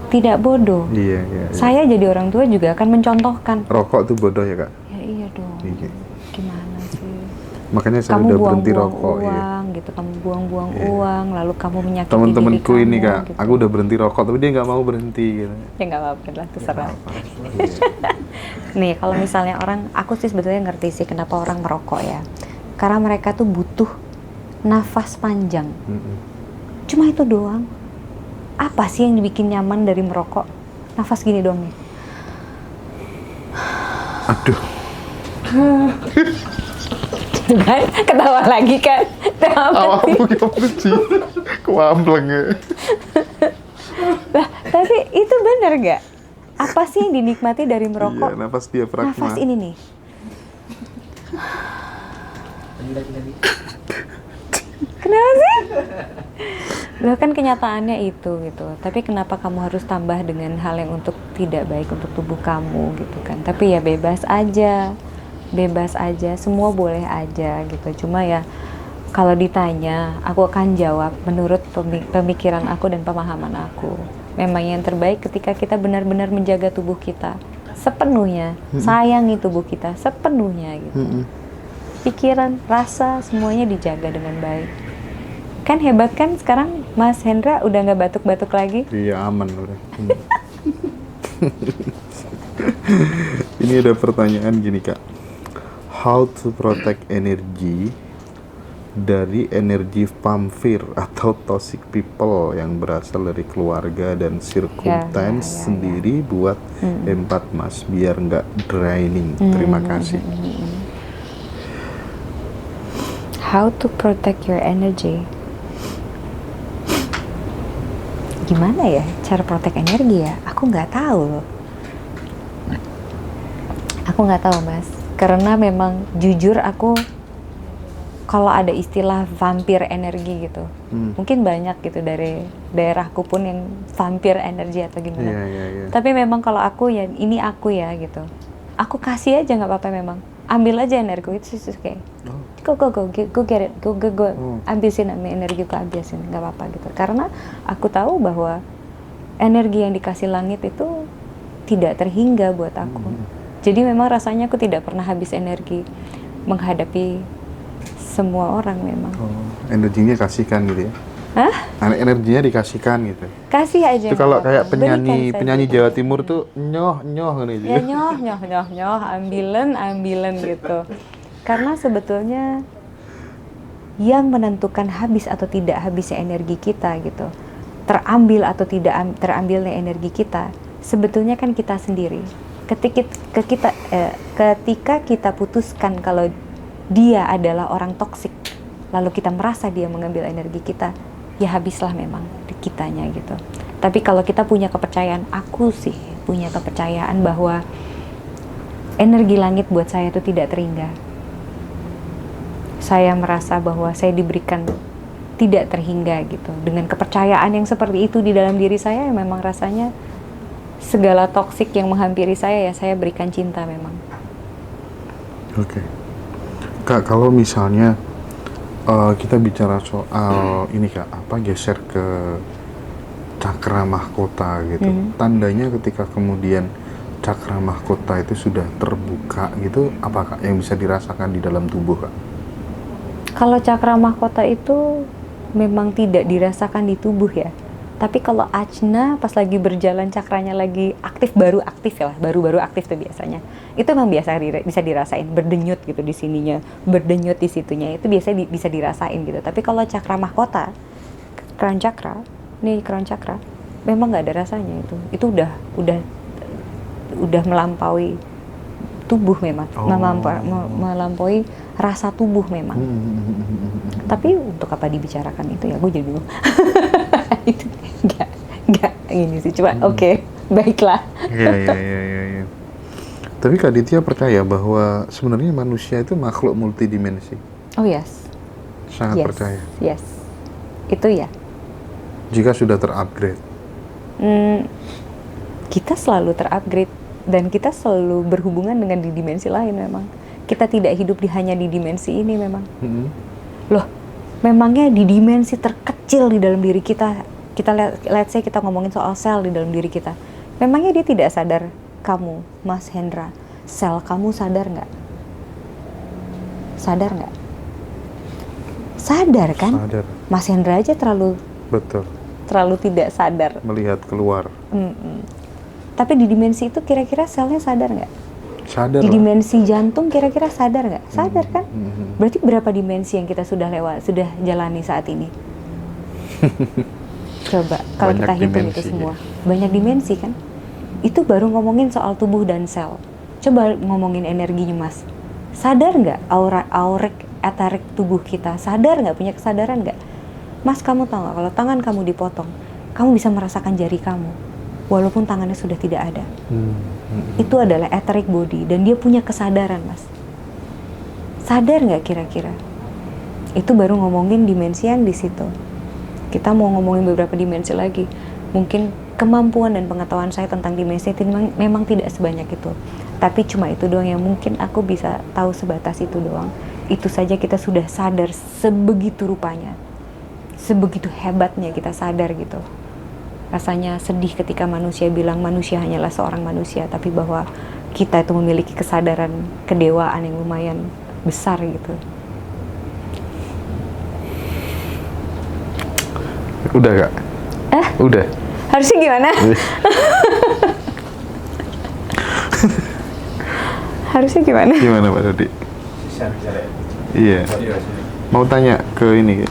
tidak bodoh. Iya, iya, iya. Saya jadi orang tua juga akan mencontohkan. Rokok tuh bodoh ya kak? Ya iya dong. Iya. Gimana sih? Makanya saya Kamu udah berhenti buang-buang rokok uang, ya. gitu. Kamu buang-buang Iya. uang, lalu kamu menyakiti Temen-temenku diri kamu. ini kak, gitu. aku udah berhenti rokok tapi dia nggak mau berhenti gitu. Ya nggak apa-apa lah, terserah. Iya. Nih, kalau misalnya orang, aku sih sebetulnya ngerti sih kenapa orang merokok ya. Karena mereka tuh butuh nafas panjang. Cuma itu doang. Apa sih yang dibikin nyaman dari merokok? Nafas gini doang nih. Aduh. Tuh kan, ketawa lagi kan. Awalnya apa sih? Kewambleng ya. Lah, tapi itu benar gak? Apa sih yang dinikmati dari merokok? Iya, nafas diafragma. Nafas ini nih. Kenapa sih? Loh kan kenyataannya itu gitu. Tapi kenapa kamu harus tambah dengan hal yang untuk tidak baik untuk tubuh kamu gitu kan. Tapi ya bebas aja. Bebas aja, semua boleh aja gitu. Cuma ya kalau ditanya, aku akan jawab menurut pemikiran aku dan pemahaman aku. Memang yang terbaik ketika kita benar-benar menjaga tubuh kita sepenuhnya, sayangi tubuh kita sepenuhnya gitu. Pikiran, rasa, semuanya dijaga dengan baik. Kan hebat kan sekarang Mas Hendra udah nggak batuk-batuk lagi? Iya, aman udah. Ini ada pertanyaan gini kak. How to protect energy dari energi vampir atau toxic people yang berasal dari keluarga dan circumstance sendiri buat empat mas biar nggak draining. Terima kasih. How to protect your energy? Gimana ya cara protect energi ya? Aku nggak tahu loh. Aku nggak tahu mas. Karena memang jujur aku kalau ada istilah vampir energi gitu, mungkin banyak gitu dari daerahku pun yang vampir energi atau gimana. Yeah. Tapi memang kalau aku ya ini aku ya gitu. Aku kasih aja nggak apa-apa memang. Ambil aja energiku itu sih kayak. Go get it, go. Habisin energiku habisin, nggak apa-apa gitu. Karena aku tahu bahwa energi yang dikasih langit itu tidak terhingga buat aku. Jadi memang rasanya aku tidak pernah habis energi menghadapi semua orang memang. Energinya kasihkan gitu ya? Hah? Energinya dikasihkan gitu. Kasih aja. Itu kalau kayak Berikan penyanyi saja. Jawa Timur tuh nyoh gitu. Ya nyoh, ambilen gitu. Karena sebetulnya yang menentukan habis atau tidak habisnya energi kita gitu, terambil atau tidak terambilnya energi kita, sebetulnya kan kita sendiri. Ketika kita putuskan kalau dia adalah orang toksik, lalu kita merasa dia mengambil energi kita, ya habislah memang di kitanya gitu. Tapi kalau kita punya kepercayaan, aku sih punya kepercayaan bahwa energi langit buat saya itu tidak terhingga. Saya merasa bahwa saya diberikan tidak terhingga gitu. Dengan kepercayaan yang seperti itu di dalam diri saya, memang rasanya segala toksik yang menghampiri saya ya saya berikan cinta memang. Oke. Kak, kalau misalnya kita bicara soal ini kak, geser ke cakra mahkota gitu. Tandanya ketika kemudian cakra mahkota itu sudah terbuka gitu, apa kak yang bisa dirasakan di dalam tubuh kak? Kalau cakra mahkota itu memang tidak dirasakan di tubuh ya. Tapi kalau ajna pas lagi berjalan cakranya lagi aktif, baru aktif tuh biasanya. Itu memang bisa dirasain, berdenyut gitu di sininya, berdenyut di situnya, itu biasanya bisa dirasain gitu. Tapi kalau cakra mahkota, crown chakra, memang nggak ada rasanya itu. Itu udah melampaui tubuh memang, melampaui rasa tubuh memang. Tapi untuk apa dibicarakan itu ya, gue jadi bingung. Itu nggak ini sih, cuma oke, baiklah. Iya. Tapi Kak Ditya percaya bahwa sebenarnya manusia itu makhluk multidimensi? Oh yes. Sangat percaya? Yes, itu ya. Jika sudah terupgrade? Kita selalu terupgrade dan kita selalu berhubungan dengan di dimensi lain memang. Kita tidak hidup hanya di dimensi ini memang. Loh, memangnya di dimensi terkecil di dalam diri kita let's say kita ngomongin soal sel di dalam diri kita. Memangnya dia tidak sadar, kamu, Mas Hendra, sel kamu sadar nggak? Sadar nggak? Sadar kan? Sadar. Mas Hendra aja Betul. terlalu tidak sadar. Melihat keluar. Tapi di dimensi itu kira-kira selnya sadar nggak? Sadar Di lah. dimensi jantung kira-kira sadar nggak? Sadar kan? Berarti berapa dimensi yang kita sudah jalani saat ini? Coba kalau Banyak kita hitung itu dimensi, semua, banyak dimensi kan? Itu baru ngomongin soal tubuh dan sel. Coba ngomongin energinya, Mas. Sadar nggak aurek etarik tubuh kita? Sadar nggak, punya kesadaran nggak? Mas, kamu tahu nggak kalau tangan kamu dipotong, kamu bisa merasakan jari kamu, walaupun tangannya sudah tidak ada. Itu adalah etheric body dan dia punya kesadaran, Mas. Sadar nggak kira-kira? Itu baru ngomongin dimensi yang di situ. Kita mau ngomongin beberapa dimensi lagi. Mungkin kemampuan dan pengetahuan saya tentang dimensi itu memang tidak sebanyak itu. Tapi cuma itu doang yang mungkin aku bisa tahu, sebatas itu doang. Itu saja kita sudah sadar sebegitu rupanya. Sebegitu hebatnya kita sadar gitu. Rasanya sedih ketika manusia bilang manusia hanyalah seorang manusia, tapi bahwa kita itu memiliki kesadaran kedewaan yang lumayan besar gitu. Udah Kak? Udah. Harusnya gimana? Harusnya gimana? Gimana Pak Dodi? Iya. Mau tanya ke ini.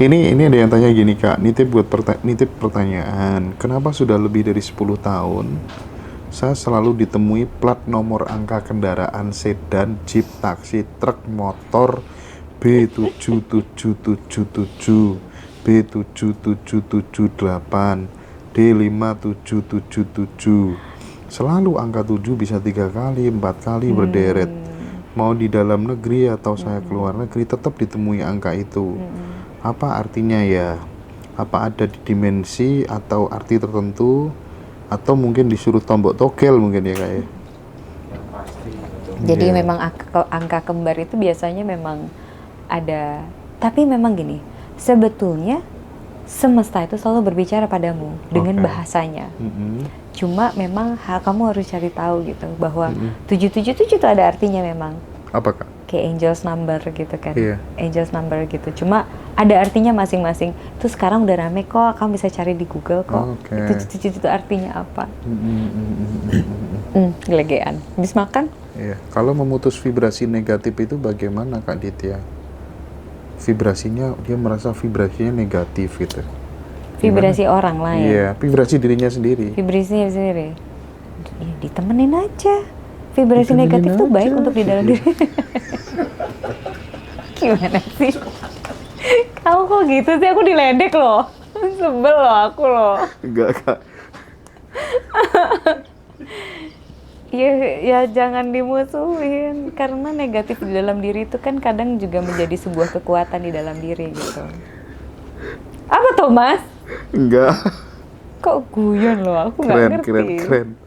Ini ada yang tanya gini Kak, nitip pertanyaan. Kenapa sudah lebih dari 10 tahun saya selalu ditemui plat nomor angka kendaraan sedan, jeep, taksi, truk, motor B7777, B7778, D5777. Selalu angka 7 bisa 3 kali, 4 kali berderet. Mau di dalam negeri atau saya keluar negeri tetap ditemui angka itu. Apa artinya ya? Apa ada di dimensi atau arti tertentu? Atau mungkin disuruh tombok togel mungkin ya Kak ya? Jadi Iya. memang angka kembar itu biasanya memang ada. Tapi memang gini, sebetulnya semesta itu selalu berbicara padamu dengan bahasanya. Cuma memang kamu harus cari tahu gitu bahwa 777 itu ada artinya memang. Apa Kak? Kayak angels number gitu kan. Iya. Angels number gitu. Cuma ada artinya masing-masing. Itu sekarang udah rame kok, kamu bisa cari di Google kok. Oke. Itu 777 itu artinya apa? Gelegean. Habis makan? Iya. Kalau memutus vibrasi negatif itu bagaimana Kak Ditya? Vibrasinya, dia merasa vibrasinya negatif gitu. Vibrasi orang lain. Iya, vibrasi dirinya sendiri. Vibrasinya sendiri. Ya, ditemenin aja. Vibrasi Ditemenin negatif tuh baik aja. untuk di dalam diri. Gimana sih? Kamu kok gitu sih? Aku diledek loh. Sebel loh aku loh. Enggak Kak. Ya jangan dimusuhin. Karena negatif di dalam diri itu kan kadang juga menjadi sebuah kekuatan di dalam diri gitu. Apa tuh, Mas? Enggak. Kok guyon loh? Aku nggak ngerti. Keren.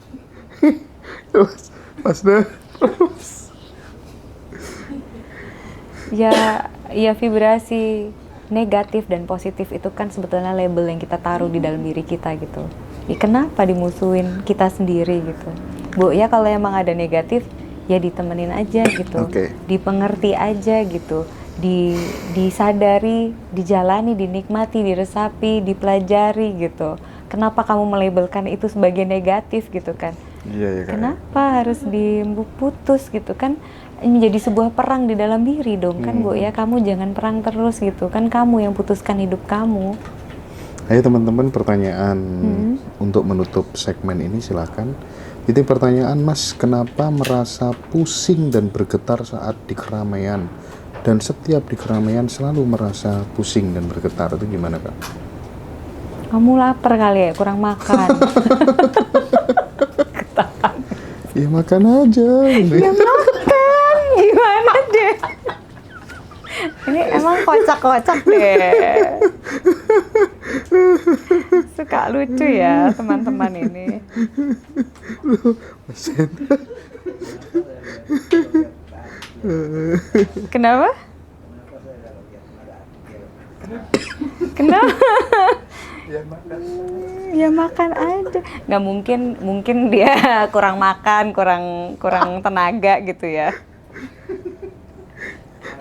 Mas dah. Ya vibrasi negatif dan positif itu kan sebetulnya label yang kita taruh di dalam diri kita gitu. Ya kenapa dimusuhin kita sendiri gitu? Bu, ya kalau emang ada negatif, ya ditemenin aja gitu. Oke. Dipengerti aja gitu. Disadari, dijalani, dinikmati, diresapi, dipelajari gitu. Kenapa kamu melabelkan itu sebagai negatif gitu kan? Iya ya Kak. Kenapa harus diputus gitu kan? Menjadi sebuah perang di dalam diri dong kan, Bu ya. Kamu jangan perang terus gitu kan, kamu yang putuskan hidup kamu. Ayo teman-teman, pertanyaan untuk menutup segmen ini silakan. Itu pertanyaan Mas, kenapa merasa pusing dan bergetar saat di keramaian? Dan setiap di keramaian selalu merasa pusing dan bergetar, itu gimana Kak? Kamu lapar kali ya, kurang makan. Ya makan aja. Ya makan, gimana deh? Ini emang kocak-kocak deh. Suka lucu ya teman-teman ini. Kenapa? Kenapa? Ya makan aja. Nggak mungkin dia kurang makan, kurang tenaga gitu ya.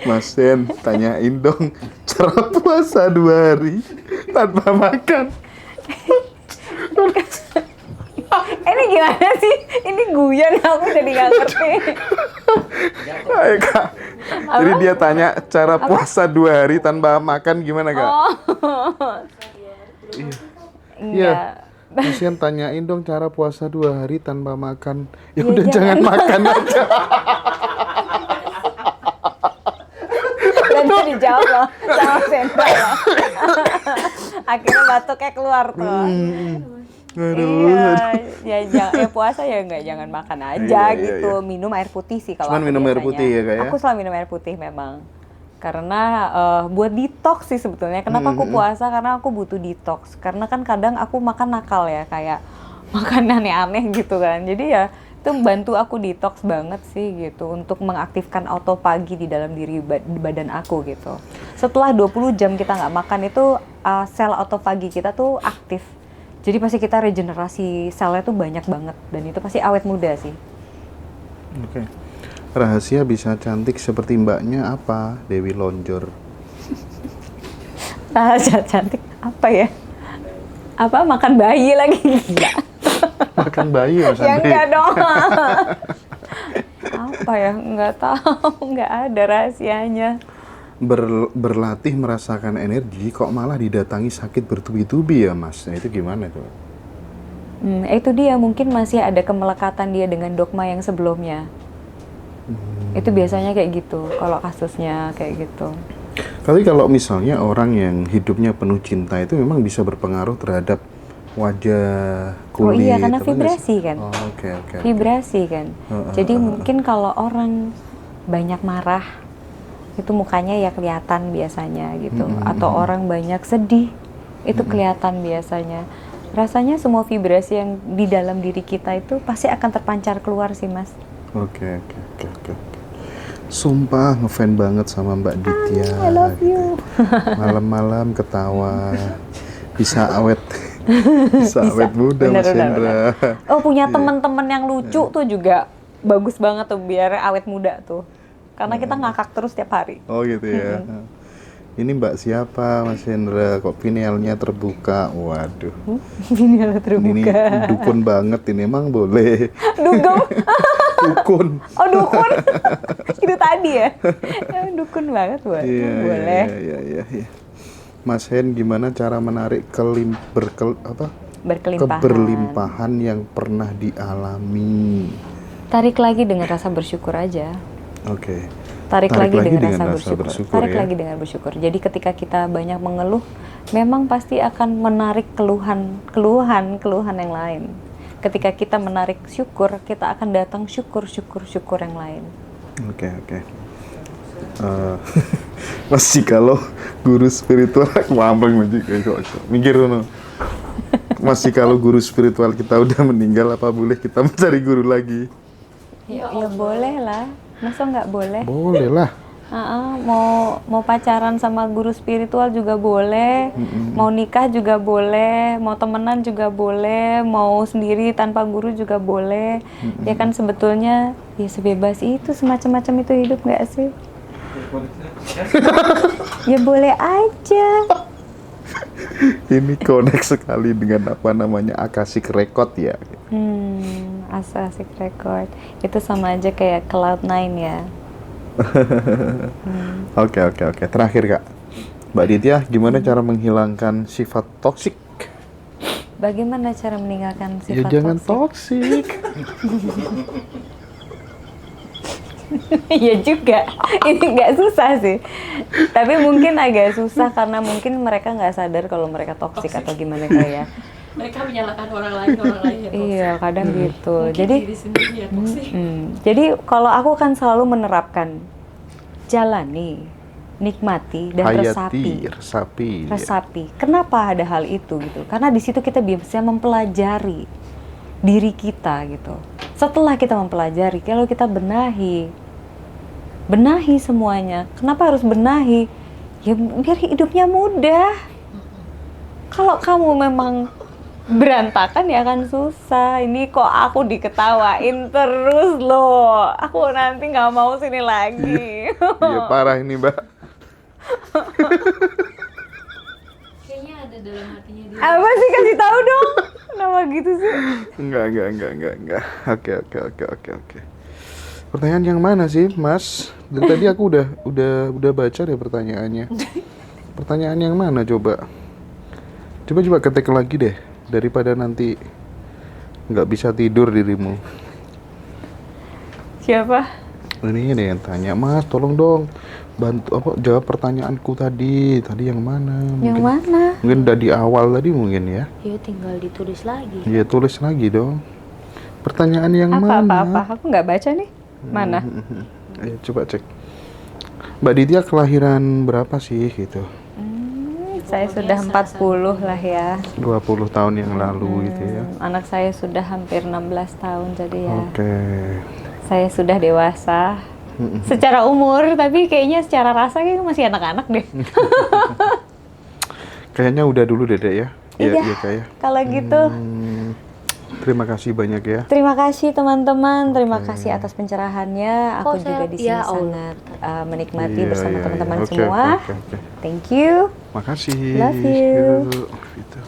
Mas Sen, tanyain dong cara puasa 2 hari tanpa makan. Ini gimana sih? Ini guyon, aku jadi nggak ngerti. Ayo, Kak. Jadi dia tanya cara puasa 2 hari tanpa makan gimana, Kak? Oh. Iya. Enggak. Mas Sen, tanyain dong cara puasa 2 hari tanpa makan. Ya Ya, udah jangan makan aja. Dan itu dijawab loh sama Sendra loh. Akhirnya batuknya keluar tuh. Aduh. Iya, puasa ya jangan makan aja Iya, gitu. Minum air putih sih kalau Cuman aku minum air biasanya. putih ya, Kak, ya? Aku selalu minum air putih memang. Karena buat detox sih sebetulnya. Kenapa aku puasa? Karena aku butuh detox. Karena kan kadang aku makan nakal ya, kayak makan aneh-aneh gitu kan. Jadi ya itu bantu aku detox banget sih gitu untuk mengaktifkan autopagi di dalam diri badan aku gitu. Setelah 20 jam kita nggak makan itu sel autopagi kita tuh aktif. Jadi pasti kita regenerasi selnya tuh banyak banget dan itu pasti awet muda sih. Oke. Rahasia bisa cantik seperti mbaknya apa? Dewi Lonjor. Cantik apa ya? Apa makan bayi lagi? Gila. Makan bayi Mas Ya Andri. enggak dong. Apa ya? Enggak tahu, enggak ada rahasianya. Berlatih merasakan energi kok malah didatangi sakit bertubi-tubi ya Mas. Nah, itu gimana tuh? Itu dia mungkin masih ada kemelekatan dia dengan dogma yang sebelumnya. Itu biasanya kayak gitu kalau kasusnya kayak gitu. Tapi kalau misalnya orang yang hidupnya penuh cinta itu memang bisa berpengaruh terhadap wajah, Oh kulit. iya, karena apa nggak vibrasi sih? kan. Oh, oke. Vibrasi kan. Jadi mungkin kalau orang banyak marah itu mukanya ya kelihatan biasanya gitu. Atau orang banyak sedih itu kelihatan biasanya. Rasanya semua vibrasi yang di dalam diri kita itu pasti akan terpancar keluar sih Mas. Oke. Sumpah ngefan banget sama Mbak Ditya. I love you. Malam-malam ketawa. Bisa awet. Bisa awet muda Mas Bener. Hendra. Oh punya teman-teman yang lucu tuh juga bagus banget tuh biar awet muda tuh. Karena kita ngakak terus tiap hari. Oh gitu ya. Ini Mbak siapa Mas Hendra? Kok pinealnya terbuka? Waduh. Ini Ini terbuka. dukun banget ini, emang boleh. Dugem. Dukun. Oh dukun. Itu tadi ya. Ya, dukun banget buat. Boleh. Iya. Mas Hen, gimana cara menarik Berkelimpahan. keberlimpahan yang pernah dialami? Tarik lagi dengan rasa bersyukur aja. Oke. Tarik lagi dengan rasa bersyukur bersyukur. Tarik ya. lagi dengan bersyukur. Jadi ketika kita banyak mengeluh, memang pasti akan menarik keluhan yang lain. Ketika kita menarik syukur, kita akan datang syukur yang lain. Oke. Mas kalau guru spiritual ngambang mikir dulu. Mas kalau guru spiritual kita udah meninggal, apa boleh kita mencari guru lagi? Ya boleh lah. Masa nggak boleh? Boleh lah. Mau pacaran sama guru spiritual juga boleh, mau nikah juga boleh, mau temenan juga boleh, mau sendiri tanpa guru juga boleh. Ya kan sebetulnya ya sebebas itu, semacam-macam itu hidup nggak sih? Ya boleh aja. Ini connect sekali dengan apa namanya Akashic Record ya. Akashic Record itu sama aja kayak Cloud9 ya. Oke. Terakhir Kak, Mbak Ditya, gimana cara menghilangkan sifat toksik? Bagaimana cara meninggalkan Ya sifat jangan toksik? toksik. Iya juga, ini nggak susah sih. Tapi mungkin agak susah karena mungkin mereka nggak sadar kalau mereka toksik atau gimana kali ya. Mereka menyalahkan orang lain yang toksik. Iya, kadang gitu. Mungkin Jadi diri sendiri yang toksik. jadi kalau aku kan selalu menerapkan jalani, nikmati dan Resapi. resapi. Kenapa ada hal itu gitu? Karena di situ kita bisa mempelajari diri kita gitu. Setelah kita mempelajari, kalau kita benahi semuanya. Kenapa harus benahi? Ya biar hidupnya mudah. Kalau kamu memang berantakan ya akan susah. Ini kok aku diketawain terus loh. Aku nanti nggak mau sini lagi. Iya parah ini Mbak. Kayaknya ada dalam hatinya dia. Apa sih, kasih tahu dong. Kenapa gitu sih? Enggak. Oke. Pertanyaan yang mana sih, Mas? Dari tadi aku udah baca deh pertanyaannya. Pertanyaan yang mana coba? Coba ketik lagi deh, daripada nanti nggak bisa tidur dirimu. Siapa? Ini deh yang tanya, Mas, tolong dong bantu jawab pertanyaanku tadi yang mana? Yang mana? Mungkin udah di awal tadi mungkin ya. Ya tinggal ditulis lagi. Iya tulis lagi dong. Pertanyaan yang mana? Apa? Aku nggak baca nih. Mana? Ayo coba cek. Mbak Ditya kelahiran berapa sih gitu? Saya sudah 40 lah ya. 20 tahun yang lalu gitu ya. Anak saya sudah hampir 16 tahun jadi ya. Oke. Saya sudah dewasa. Secara umur, tapi kayaknya secara rasa kayaknya masih anak-anak deh. Kayaknya udah dulu Dek ya. Iya, kayak. kalau gitu. Terima kasih banyak ya. Terima kasih teman-teman, terima kasih atas pencerahannya. Aku Kok juga saya- di sini ya Allah. sangat menikmati Iya, bersama iya, teman-teman iya. Oke, semua. oke. Thank you. Makasih. Love you. Gitu.